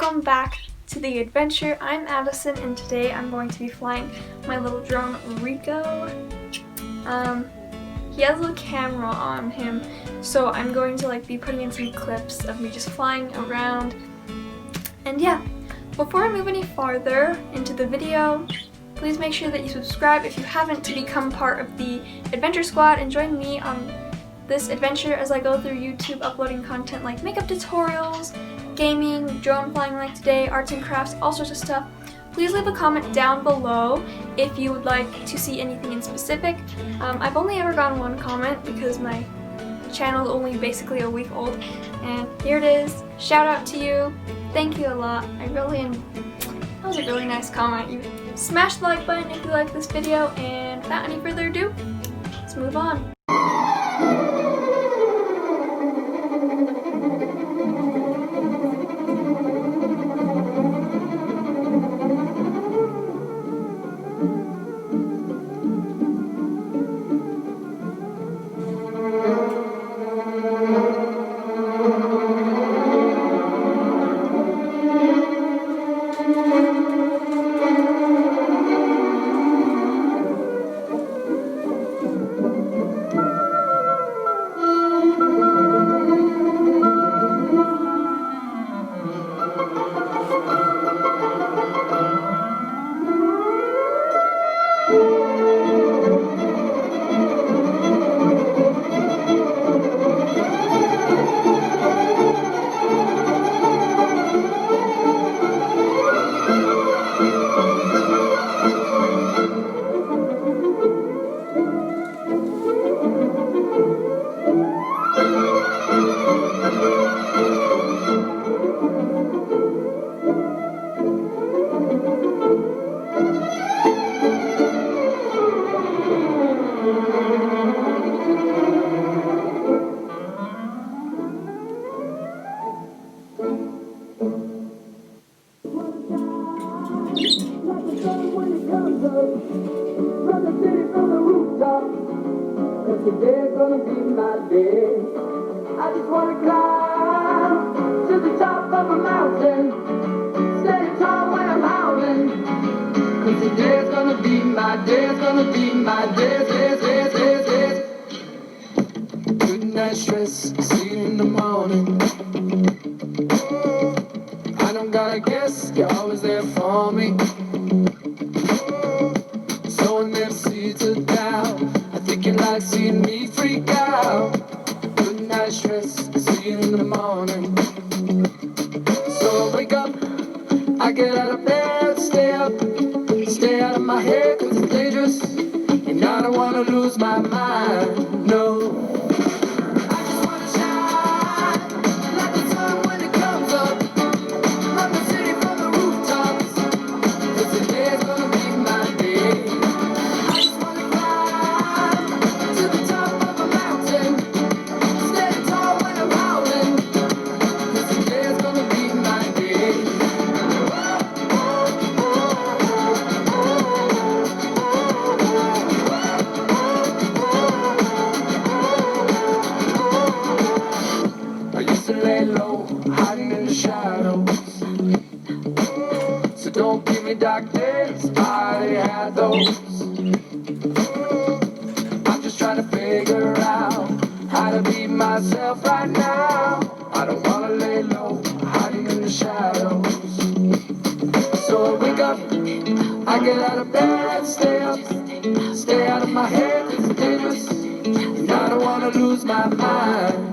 welcome back to the adventure. I'm Addison and today I'm going to be flying my little drone Rico. He has a little camera on him, so I'm going to be putting in some clips of me just flying around. And yeah, before I move any farther into the video, please make sure that you subscribe if you haven't to become part of the adventure squad and join me on this adventure as I go through YouTube uploading content like makeup tutorials, gaming, drone flying like today, arts and crafts, all sorts of stuff. Please leave a comment down below if you would like to see anything in specific. I've only ever gotten one comment because my channel is only basically a week old, and here it is. Shout out to you. Thank you a lot. That was a really nice comment. You smash the like button if you like this video, and without any further ado, let's move on. Today's gonna be my day. I just wanna climb to the top of a mountain, stand tall when I'm howling. 'Cause today's gonna be my day, it's gonna be my day. Good night stress, see you in the morning. I don't gotta guess, you're always there for me. Sowing them seeds of doubt, I think you like seeing me freak out. Good night stress, see you in the morning. So I wake up, I get out of bed, stay up, stay out of my head 'cause it's dangerous, and I don't wanna lose my mind, no. I just wanna shine like the sun when it comes up, run the city from the rooftops, 'cause today's gonna be my day. So don't give me dark days, I already had those. I'm just trying to figure out how to be myself right now. I don't wanna lay low, hiding in the shadows. So I wake up, I get out of bed, stay up, stay out of my head, it's dangerous, and I don't wanna lose my mind.